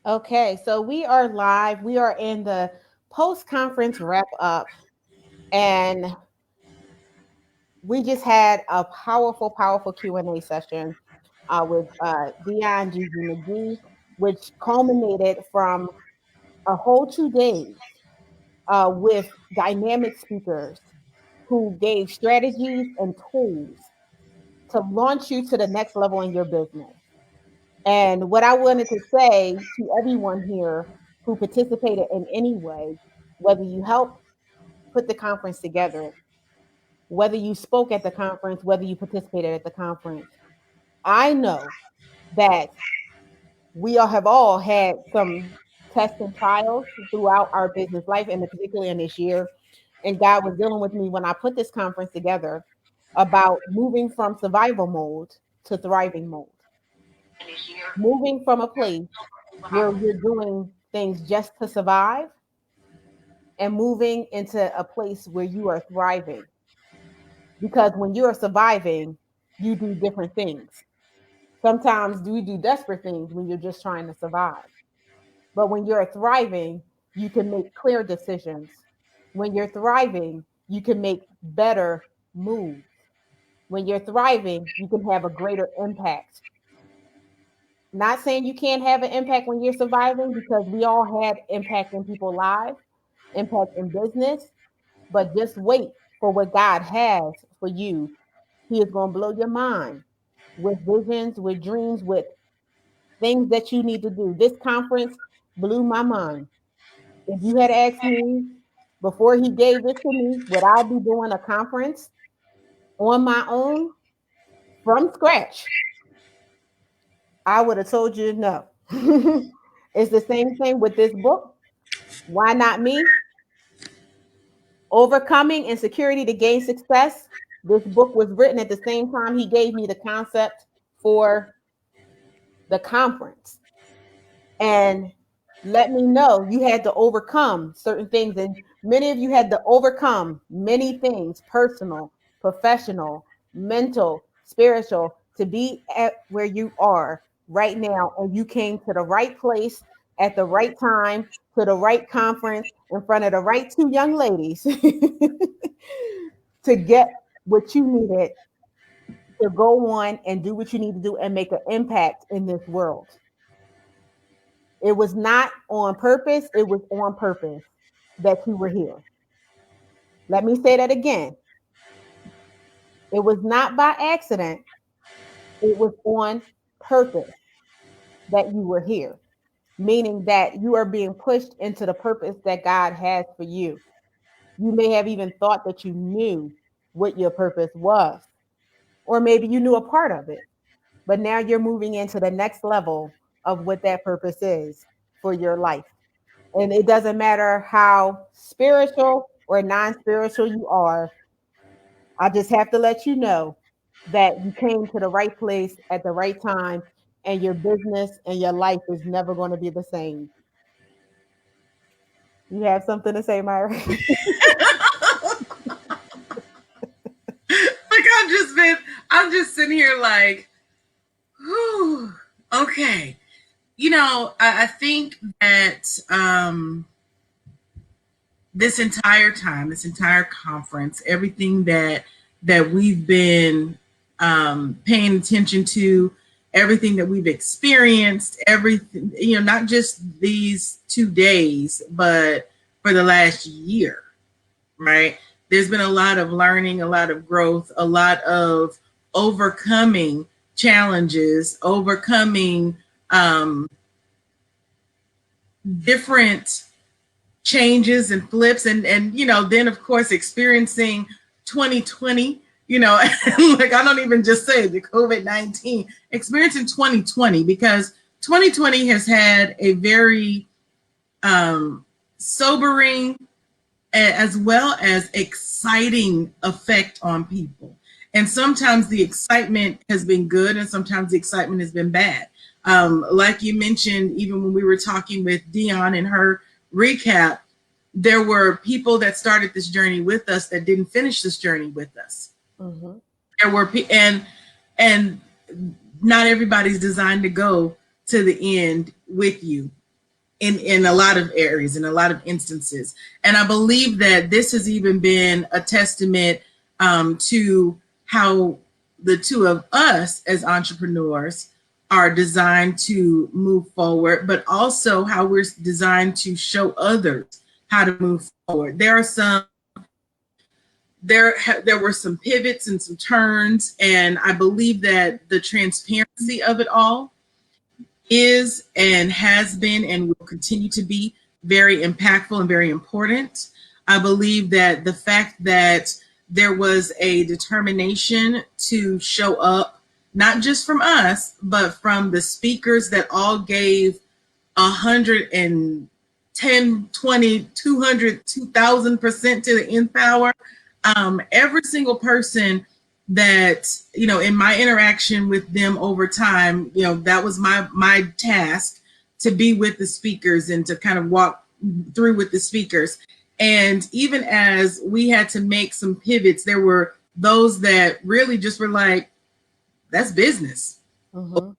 Okay, so we are live. We are in the post-conference wrap up, and we just had a powerful Q&A session with Dion Gigi McGee, which culminated from a whole 2 days with dynamic speakers who gave strategies and tools to launch you to the next level in your business. And what I wanted to say to everyone here who participated in any way, whether you helped put the conference together, whether you spoke at the conference, whether you participated at the conference, I know that we all have all had some tests and trials throughout our business life, and particularly in this year. And God was dealing with me when I put this conference together about moving from survival mode to thriving mode, moving from a place where you're doing things just to survive and moving into a place where you are thriving. Because when you are surviving, you do different things. Sometimes you do desperate things when you're just trying to survive. But when you're thriving, you can make clear decisions. When you're thriving, you can make better moves. When you're thriving, you can have a greater impact. Not saying you can't have an impact when you're surviving, because we all had impact in people's lives, impact in business, but just wait for what God has for you. He is going to blow your mind with visions, with dreams, with things that you need to do. This conference blew my mind. If you had asked me before he gave this to me, would I be doing a conference on my own from scratch? I would have told you no. It's the same thing with this book. Why not me? Overcoming Insecurity to Gain Success. This book was written at the same time he gave me the concept for the conference. And let me know you had to overcome certain things. And many of you had to overcome many things, personal, professional, mental, spiritual, to be at where you are right now. And you came to the right place at the right time, to the right conference, in front of the right two young ladies to get what you needed to go on and do what you need to do and make an impact in this world. It was not on purpose, it was on purpose that you were here. Let me say that again. It was not by accident, it was on purpose that you were here, meaning that you are being pushed into the purpose that God has for you. You may have even thought that you knew what your purpose was, or maybe you knew a part of it, but now you're moving into the next level of what that purpose is for your life. And it doesn't matter how spiritual or non spiritual you are, I just have to let you know that you came to the right place at the right time, and your business and your life is never going to be the same. You have something to say, Myra? Like I'm just sitting here like, whew, okay. I think that this entire time, this entire conference, everything that we've been paying attention to, everything that we've experienced, everything, not just these 2 days, but for the last year, right? There's been a lot of learning, a lot of growth, a lot of overcoming challenges, overcoming different changes and flips, and then of course experiencing 2020, like I don't even just say the COVID-19, experiencing 2020, because 2020 has had a very sobering as well as exciting effect on people. And sometimes the excitement has been good, and sometimes the excitement has been bad. Like you mentioned, even when we were talking with Dion and her recap, there were people that started this journey with us that didn't finish this journey with us. Mm-hmm. There were and not everybody's designed to go to the end with you. in a lot of areas, in a lot of instances. And I believe that this has even been a testament to how the two of us as entrepreneurs are designed to move forward, but also how we're designed to show others how to move forward. There were some pivots and some turns, and I believe that the transparency of it all is and has been and will continue to be very impactful and very important. I believe that the fact that there was a determination to show up, not just from us, but from the speakers that all gave 110, 20, 200, 2,000% to the nth power. Every single person that, you know, in my interaction with them over time, you know, that was my task, to be with the speakers and to kind of walk through with the speakers. And even as we had to make some pivots, there were those that really just were like, that's business. Mm-hmm.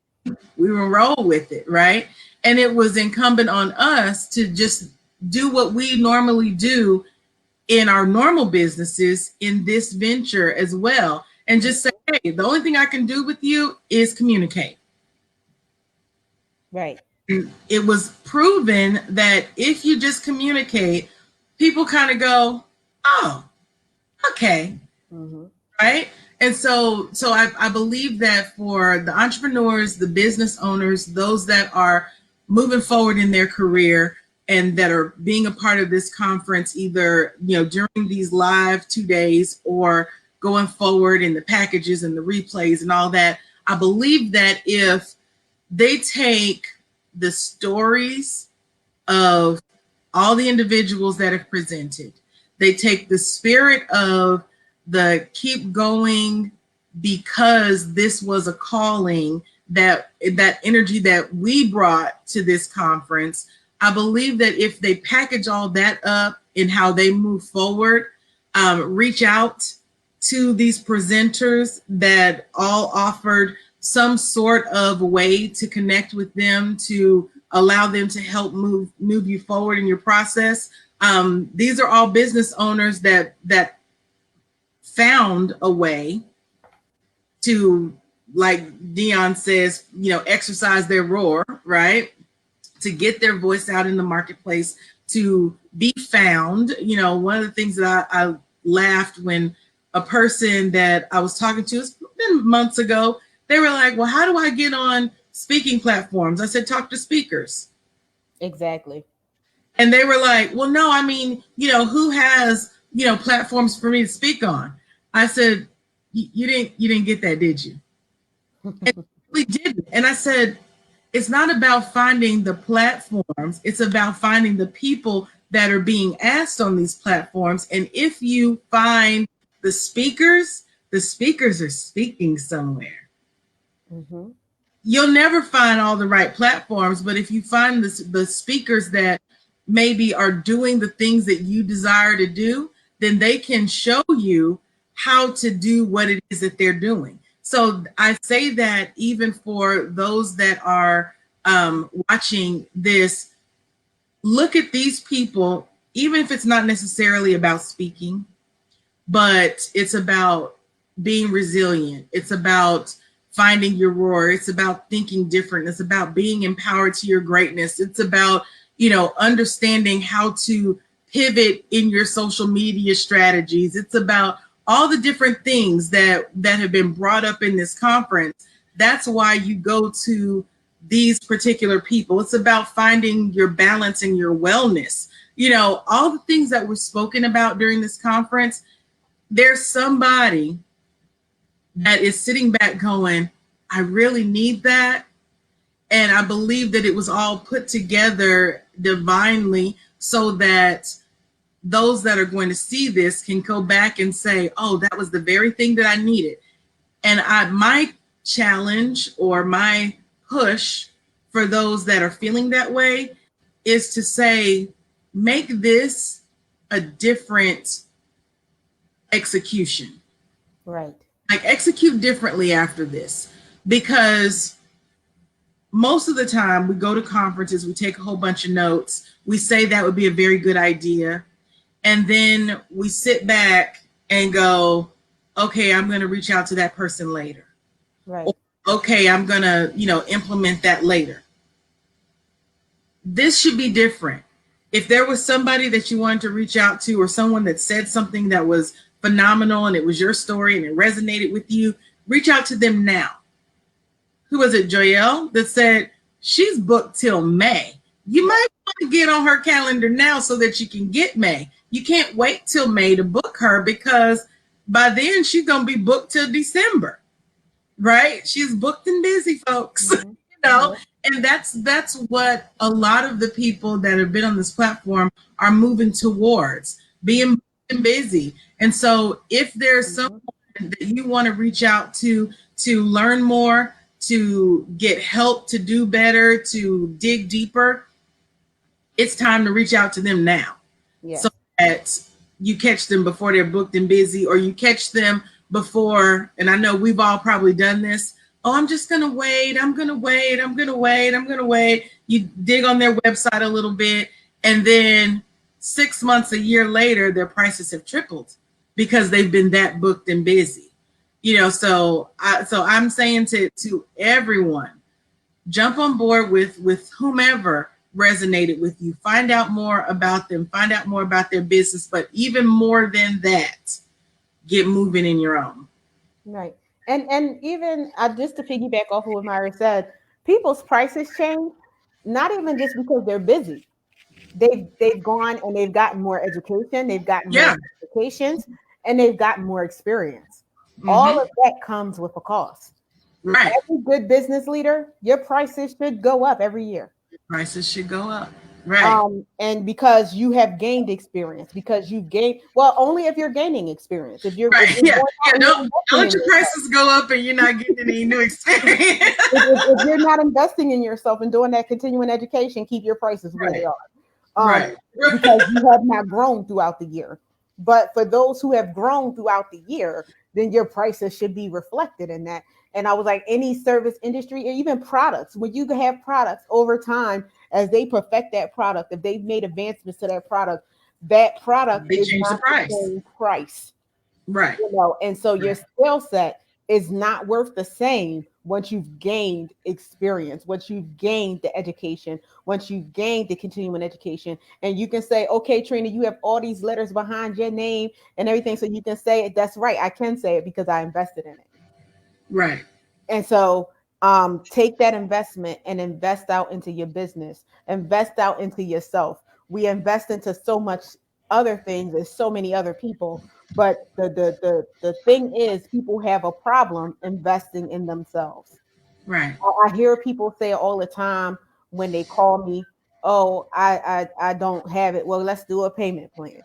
We will roll with it, right? And it was incumbent on us to just do what we normally do in our normal businesses in this venture as well. And just say, hey, the only thing I can do with you is communicate. Right. It was proven that if you just communicate, people kind of go, oh, okay. Mm-hmm. Right. And so I believe that for the entrepreneurs, the business owners, those that are moving forward in their career and that are being a part of this conference, either, you know, during these live 2 days or going forward in the packages and the replays and all that, I believe that if they take the stories of all the individuals that have presented, they take the spirit of the keep going because this was a calling, that energy that we brought to this conference. I believe that if they package all that up in how they move forward, reach out to these presenters that all offered some sort of way to connect with them, to allow them to help move you forward in your process. These are all business owners that found a way to, like Dion says, you know, exercise their roar, right? To get their voice out in the marketplace, to be found. You know, one of the things that I laughed when a person that I was talking to, it's been months ago, they were like, well, how do I get on speaking platforms? I said, talk to speakers. Exactly. And they were like, well, no, I mean, you know, who has, you know, platforms for me to speak on? I said, you didn't get that, did you? And we didn't. And I said, it's not about finding the platforms. It's about finding the people that are being asked on these platforms. And if you find the speakers are speaking somewhere. Mm-hmm. You'll never find all the right platforms, but if you find the speakers that maybe are doing the things that you desire to do, then they can show you how to do what it is that they're doing. So I say that even for those that are watching this, look at these people, even if it's not necessarily about speaking, but it's about being resilient. It's about finding your roar. It's about thinking different. It's about being empowered to your greatness. It's about, you know, understanding how to pivot in your social media strategies. It's about all the different things that have been brought up in this conference. That's why you go to these particular people. It's about finding your balance and your wellness. You know, all the things that were spoken about during this conference, there's somebody that is sitting back going, I really need that. And I believe that it was all put together divinely so that those that are going to see this can go back and say, oh, that was the very thing that I needed. And my challenge or my push for those that are feeling that way is to say, make this a different execution. Right. Like execute differently after this, because most of the time we go to conferences, we take a whole bunch of notes, we say that would be a very good idea, and then we sit back and go, okay, I'm going to reach out to that person later. Right. Okay, I'm going to, implement that later. This should be different. If there was somebody that you wanted to reach out to, or someone that said something that was phenomenal and it was your story and it resonated with you, reach out to them now. Who was it, Joelle, that said she's booked till May? You might want to get on her calendar now so that you can get May. You can't wait till May to book her, because by then she's going to be booked till December, right? She's booked and busy, folks. Mm-hmm. And that's what a lot of the people that have been on this platform are moving towards, being booked and busy. And so if there's someone that you want to reach out to learn more, to get help, to do better, to dig deeper, it's time to reach out to them now. Yes. So that you catch them before they're booked and busy, or you catch them before, and I know we've all probably done this, oh, I'm just going to wait, I'm going to wait, I'm going to wait, I'm going to wait. You dig on their website a little bit, and then 6 months, a year later, their prices have tripled because they've been that booked and busy. So I'm saying to everyone, jump on board with whomever resonated with you. Find out more about them. Find out more about their business. But even more than that, get moving in your own. Right. And even just to piggyback off of what Myra said, people's prices change, not even just because they're busy. They've gone and they've gotten more education, they've gotten more certifications, and they've gotten more experience. All of that comes with a cost. Right. Every good business leader, your prices should go up every year. Prices should go up. Right. And because you have gained experience, because you've gained, well, only if you're gaining experience. If you're, right. if you're don't let your prices go up and you're not getting any new experience. if you're not investing in yourself and doing that continuing education, keep your prices where they are. Right. Because you have not grown throughout the year. But for those who have grown throughout the year, then your prices should be reflected in that. And I was like, any service industry, or even products, when you have products over time, as they perfect that product, if they've made advancements to that product is not the same price. Right. And so your skill set is not worth the same once you've gained experience, once you've gained the education, once you've gained the continuing education. And you can say, okay, Trina, you have all these letters behind your name and everything. So you can say it. That's right. I can say it because I invested in it. Right. And so take that investment and invest out into your business, invest out into yourself. We invest into so much other things and so many other people. But the thing is, people have a problem investing in themselves. Right. I hear people say all the time when they call me, oh, I don't have it. Well, let's do a payment plan.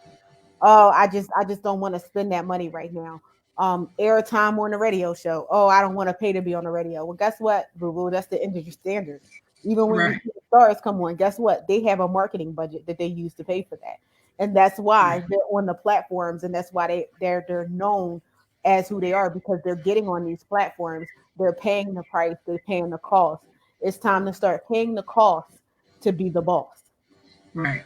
Oh, I just don't want to spend that money right now. Airtime on the radio show. Oh, I don't want to pay to be on the radio. Well, guess what, boo boo? That's the industry standard. Even when you see the stars come on, guess what? They have a marketing budget that they use to pay for that, and that's why they're on the platforms, and that's why they're known as who they are, because they're getting on these platforms. They're paying the price. They're paying the cost. It's time to start paying the cost to be the boss. Right.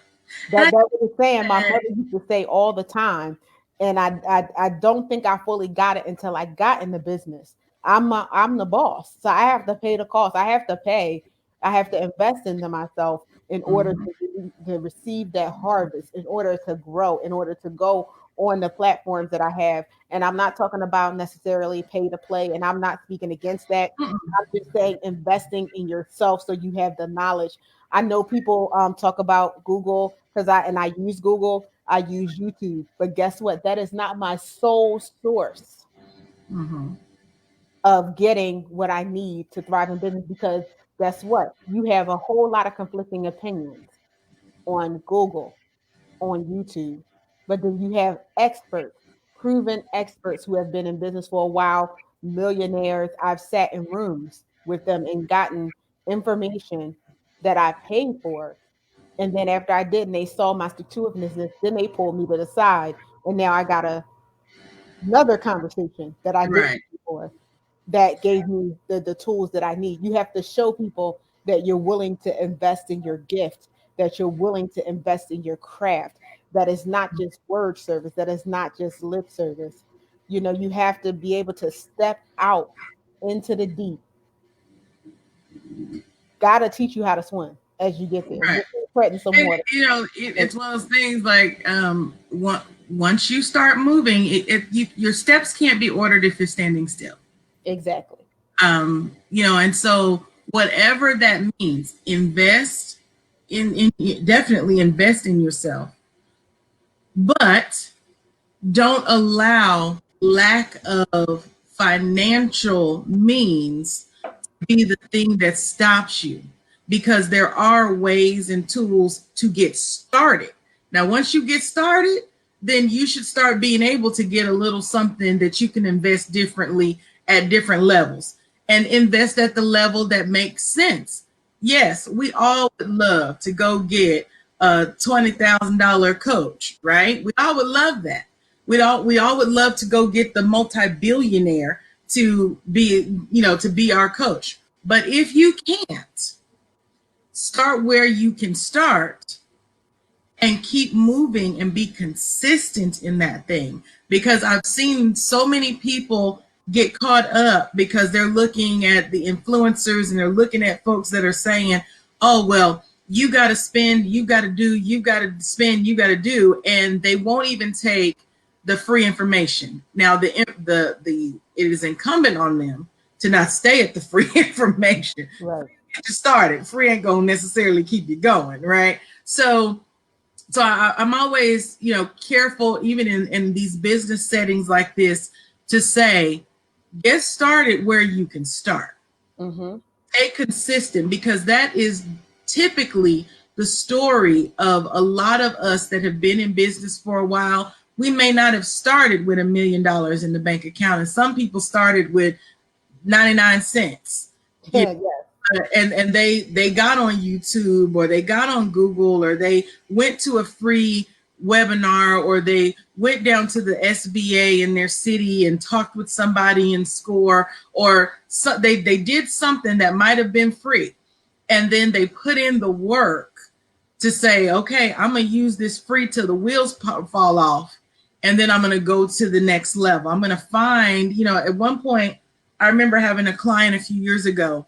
That was a saying my mother used to say all the time, and I don't think I fully got it until I got in the business. I'm the boss, so I have to pay the cost. I have to pay. I have to invest into myself in order to receive that harvest, in order to grow, in order to go on the platforms that I have. And I'm not talking about necessarily pay to play, and I'm not speaking against that. I'm just saying investing in yourself so you have the knowledge. I know people talk about Google because I use Google, I use YouTube, but guess what? That is not my sole source of getting what I need to thrive in business, because guess what? You have a whole lot of conflicting opinions on Google, on YouTube, but then you have experts, proven experts who have been in business for a while, millionaires. I've sat in rooms with them and gotten information that I paid for. And then after I did, and they saw my stick-to-itiveness, then they pulled me to the side. And now I got another conversation that I didn't before that gave me the tools that I need. You have to show people that you're willing to invest in your gift, that you're willing to invest in your craft, that is not just word service, that is not just lip service. You know, you have to be able to step out into the deep. Gotta teach you how to swim as you get there. Right. Get threaten some And water. it's one of those things like once you start moving, your steps can't be ordered if you're standing still. Exactly. And so whatever that means, invest in definitely invest in yourself, but don't allow lack of financial means be the thing that stops you, because there are ways and tools to get started. Now, once you get started, then you should start being able to get a little something that you can invest differently at different levels, and invest at the level that makes sense. Yes, we all would love to go get a $20,000 coach, right? We all would love that. We all would love to go get the multi-billionaire to be our coach. But if you can't, start where you can start and keep moving and be consistent in that thing. Because I've seen so many people get caught up because they're looking at the influencers and they're looking at folks that are saying, oh, well, you got to spend, you got to do, you got to spend, you got to do, and they won't even take the free information. Now, it is incumbent on them to not stay at the free information. Right. Get you started. Free ain't gonna necessarily keep you going, right? So I'm always, careful, even in these business settings like this, to say, get started where you can start. Mm-hmm. Stay consistent, because that is typically the story of a lot of us that have been in business for a while. We may not have started with $1 million in the bank account, and some people started with 99 cents. Yes. And they got on YouTube, or they got on Google, or they went to a free webinar, or they went down to the SBA in their city and talked with somebody in SCORE, or they did something that might have been free. And then they put in the work to say, okay, I'm going to use this free till the wheels fall off. And then I'm going to go to the next level. I'm going to find, at one point, I remember having a client a few years ago,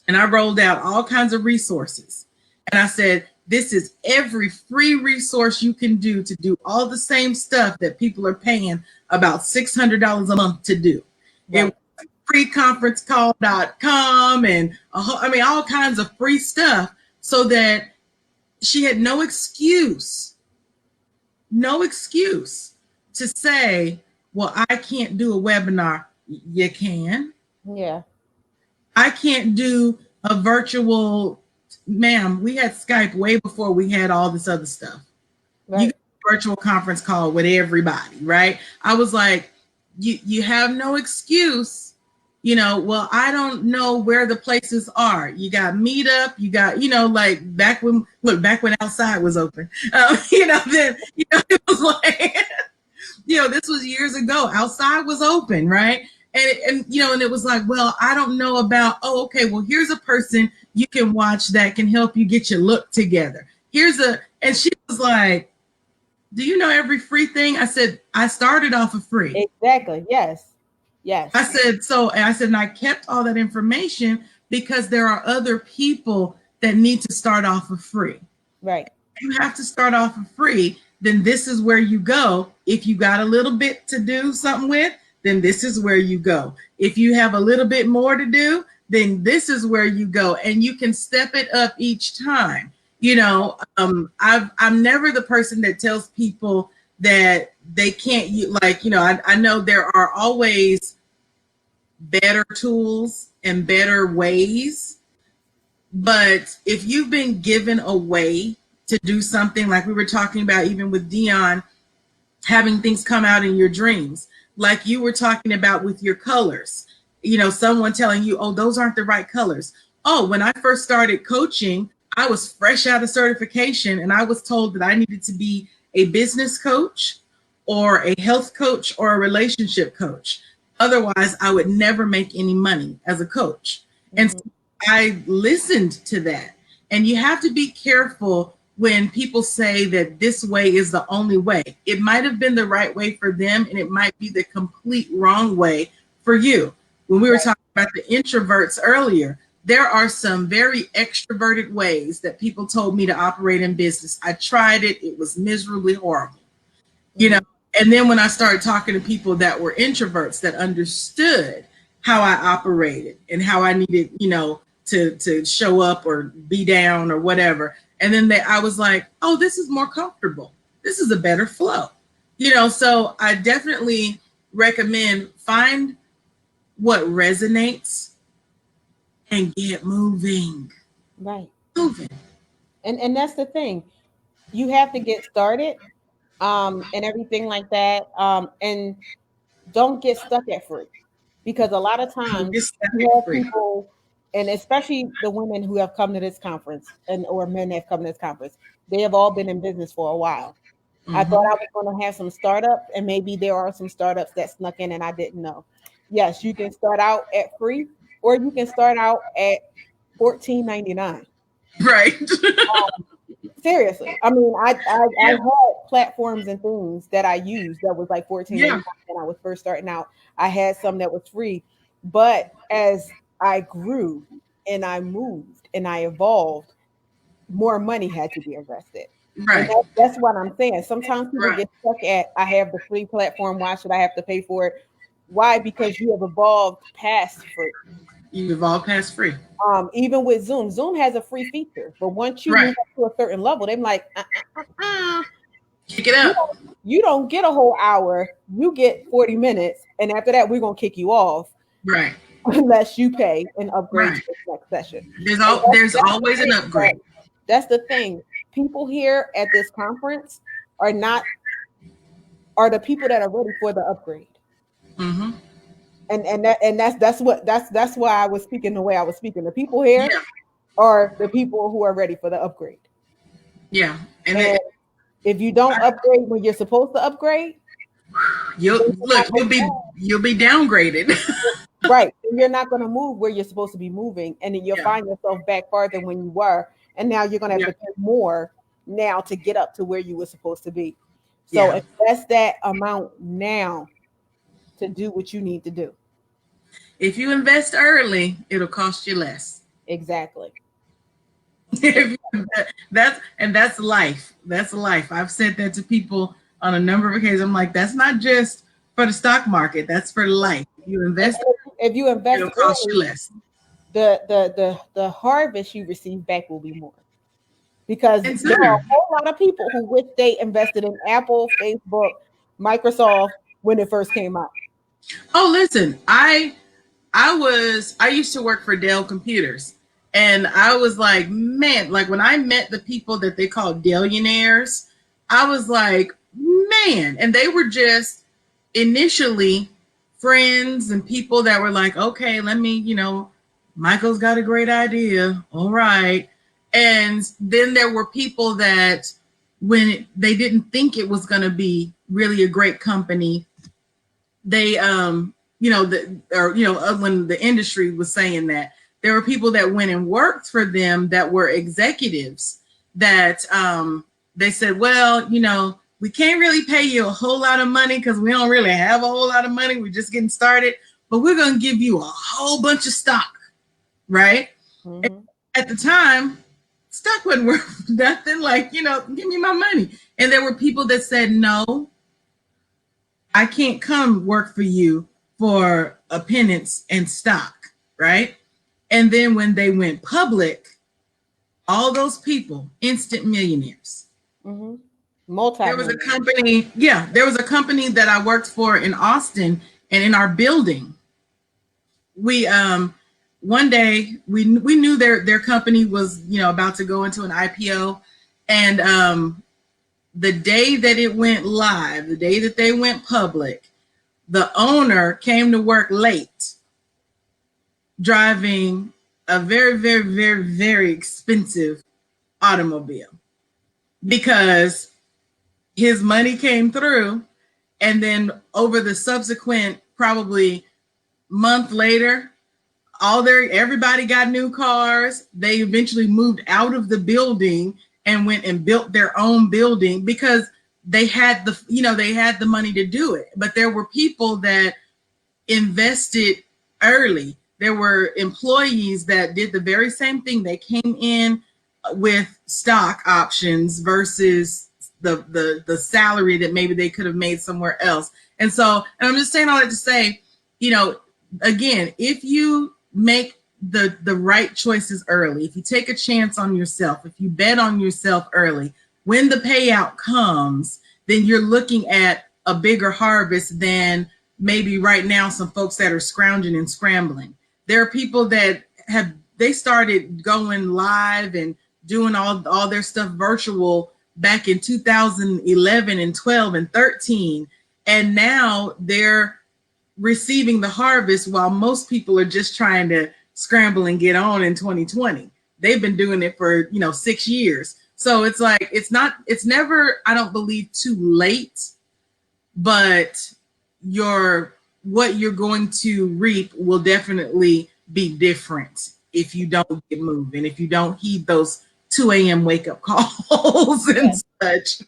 and I rolled out all kinds of resources. And I said, this is every free resource you can do to do all the same stuff that people are paying about $600 a month to do. Right. It was freeconferencecall.com and all kinds of free stuff, so that she had no excuse to say, well, I can't do a webinar. You can. Yeah. I can't do a virtual, ma'am, we had Skype way before we had all this other stuff. Right. You got a virtual conference call with everybody, right? I was like, you have no excuse. Well, I don't know where the places are. You got Meetup, you got, like back when outside was open, then, it was like, this was years ago. Outside was open, right? And it was like, well, I don't know about, okay, well, here's a person you can watch that can help you get your look together. And she was like, do you know every free thing? I said, I started off of free. Exactly. Yes. Yes. I said, and I kept all that information because there are other people that need to start off of free. Right. You have to start off of free. Then this is where you go. If you got a little bit to do something with, then this is where you go. If you have a little bit more to do, then this is where you go. And you can step it up each time. I'm never the person that tells people that they can't, I know there are always better tools and better ways. But if you've been given a way to do something, like we were talking about, even with Dion, having things come out in your dreams, like you were talking about with your colors, someone telling you, oh, those aren't the right colors. Oh, when I first started coaching, I was fresh out of certification, and I was told that I needed to be a business coach or a health coach or a relationship coach. Otherwise, I would never make any money as a coach. Mm-hmm. And so I listened to that. And you have to be careful when people say that this way is the only way. It might have been the right way for them, and it might be the complete wrong way for you. When we were talking about the introverts earlier, there are some very extroverted ways that people told me to operate in business. I tried it. It was miserably horrible. You know, and then when I started talking to people that were introverts that understood how I operated and how I needed, you know, to show up or be down or whatever. And then I was like, oh, this is more comfortable. This is a better flow. You know, so I definitely recommend find what resonates and get moving. Right. Moving. And that's the thing. You have to get started, and everything like that. And don't get stuck at free, because a lot of times Just set you it have free. people, and especially the women who have come to this conference, and or men that have come to this conference, they have all been in business for a while. I thought I was going to have some startups, and maybe there are some startups that snuck in and I didn't know. Yes, you can start out at free, or you can start out at $14.99. Right. Seriously, I mean, I Yeah. had platforms and things that I used that was like 14.99 Yeah. when I was first starting out. I had some that was free, but as I grew and I moved and I evolved, more money had to be invested. And Right. that's what I'm saying. Sometimes people Right. get stuck at, I have the free platform. Why should I have to pay for it? Why? Because you have evolved past free. You've all passed free. Even with Zoom, Zoom has a free feature, but once you Right. move up to a certain level, they're like, Kick it you up. don't get a whole hour. You get 40 minutes, and after that, we're gonna kick you off Right. unless you pay and upgrade to Right. the next session. There's And all there's that's the always an thing. upgrade. That's the thing. People here at this conference are not are the people that are ready for the upgrade. Mm-hmm. And that's why I was speaking the way I was speaking. The people here Yeah. are the people who are ready for the upgrade. Yeah. And And if you don't upgrade when you're supposed to upgrade, you'll then you're look, not going to move. you'll be downgraded. Right. Then you're not going to move where you're supposed to be moving. And then you'll Yeah. find yourself back farther than when you were. And now you're going to have Yeah. to pay more now to get up to where you were supposed to be. So Yeah. invest that amount now to do what you need to do. If you invest early, it'll cost you less. Exactly. If you- that's life. That's life. I've said that to people on a number of occasions. I'm like, that's not just for the stock market. That's for life. If you And invest, if you invest it'll cost you early, less. the harvest you receive back will be more. Because And there are sir, a whole lot of people who wish they invested in Apple, Facebook, Microsoft when it first came out. oh listen, I used to work for Dell Computers, and I was like, man, like when I met the people that they call Dellionaires, I was like, man, and they were just initially friends and people that were like, okay, let me, Michael's got a great idea. All right. And then there were people that they didn't think it was going to be really a great company, they when the industry was saying that, there were people that went and worked for them that were executives that they said, well, we can't really pay you a whole lot of money because we don't really have a whole lot of money, we're just getting started, but we're going to give you a whole bunch of stock, right? Mm-hmm. At the time, stock wasn't worth nothing, like, give me my money. And there were people that said, no, I can't come work for you for a pittance and stock, right? And then when they went public, all those people, instant millionaires. Mm-hmm. There was a Multi-million. company, yeah, there was a company that I worked for in Austin, and in our building, we one day we knew their company was about to go into an IPO, and the day that it went live, the day that they went public, the owner came to work late, driving a very, very, very, very expensive automobile because his money came through. And then over the subsequent, probably month later, everybody got new cars. They eventually moved out of the building and went and built their own building because they had the money to do it. But there were people that invested early. There were employees that did the very same thing. They came in with stock options versus the salary that maybe they could have made somewhere else. And I'm just saying all that to say, again, if you make the right choices early, if you take a chance on yourself, if you bet on yourself early, when the payout comes, then you're looking at a bigger harvest than maybe right now some folks that are scrounging and scrambling. There are people that they started going live and doing all their stuff virtual back in 2011 and 12 and 13. And now they're receiving the harvest while most people are just trying to scramble and get on in 2020. They've been doing it for 6 years. So it's like it's never, I don't believe, too late, but what you're going to reap will definitely be different if you don't get moving, if you don't heed those 2 a.m. wake up calls and such.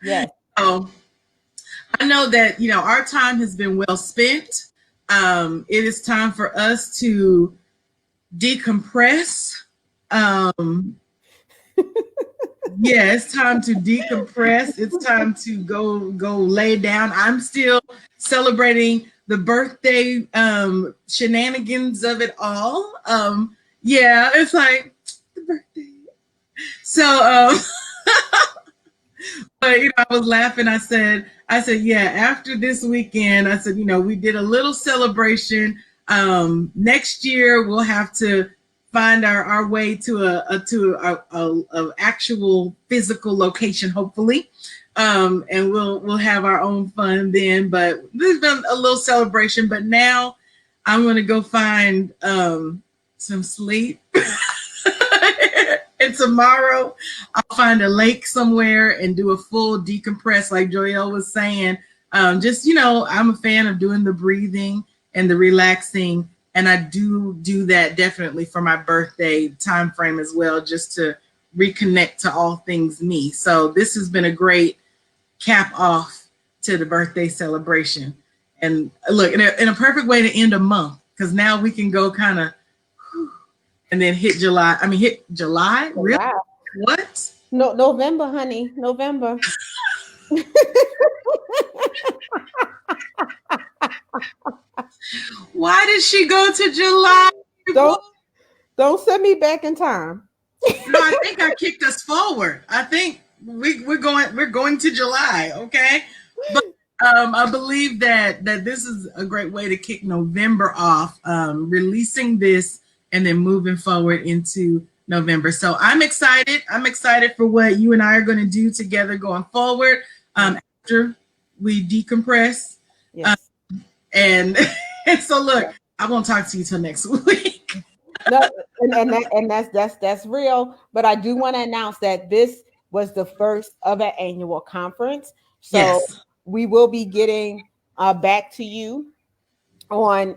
Yes. So I know that, our time has been well spent. It is time for us to decompress. Yeah, it's time to decompress. It's time to go lay down. I'm still celebrating the birthday shenanigans of it all. Yeah, it's like the birthday. So but I was laughing. I said, yeah, after this weekend, I said, we did a little celebration. Next year we'll have to find our way to a actual physical location, hopefully. And we'll have our own fun then. But there's been a little celebration, but now I'm gonna go find some sleep. And tomorrow I'll find a lake somewhere and do a full decompress, like Joelle was saying. I'm a fan of doing the breathing and the relaxing, and I do that definitely for my birthday time frame as well, just to reconnect to all things me. So this has been a great cap off to the birthday celebration, and look, in a perfect way to end a month, because now we can go kind of and then hit July. Hit July? Really? Wow. What? No, November, honey. November. Why did she go to July? Don't send me back in time. No, I think I kicked us forward. I think we're going to July, okay? But I believe that this is a great way to kick November off, releasing this and then moving forward into November. So I'm excited. I'm excited for what you and I are going to do together going forward after we decompress. Yes. And so look, I won't talk to you till next week. No, and that's real. But I do want to announce that this was the first of an annual conference. So we will be getting back to you on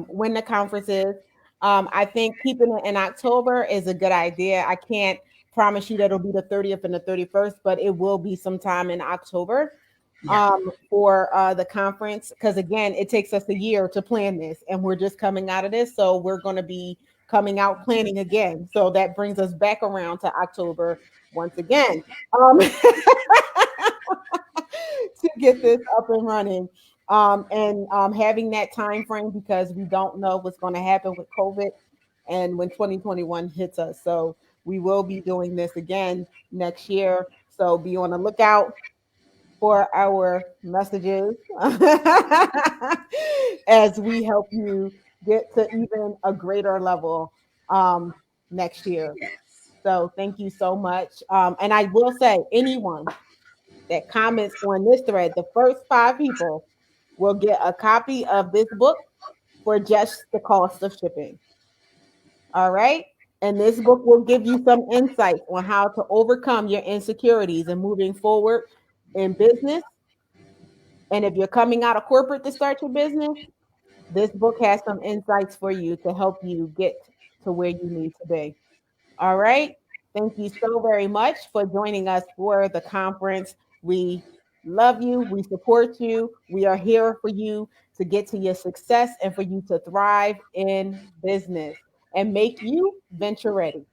when the conference is. I think keeping it in October is a good idea. I can't promise you that it'll be the 30th and the 31st, but it will be sometime in October for the conference. Because again, it takes us a year to plan this, and we're just coming out of this. So we're going to be coming out planning again. So that brings us back around to October once again to get this up and running. And having that time frame, because we don't know what's going to happen with COVID and when 2021 hits us. So we will be doing this again next year. So be on the lookout for our messages as we help you get to even a greater level next year. So thank you so much. And I will say, anyone that comments on this thread, the first 5 people will get a copy of this book for just the cost of shipping. All right. And this book will give you some insights on how to overcome your insecurities and moving forward in business. And if you're coming out of corporate to start your business, This book has some insights for you to help you get to where you need to be. All right. Thank you so very much for joining us for the conference. We love you. We support you. We are here for you to get to your success and for you to thrive in business and make you venture ready.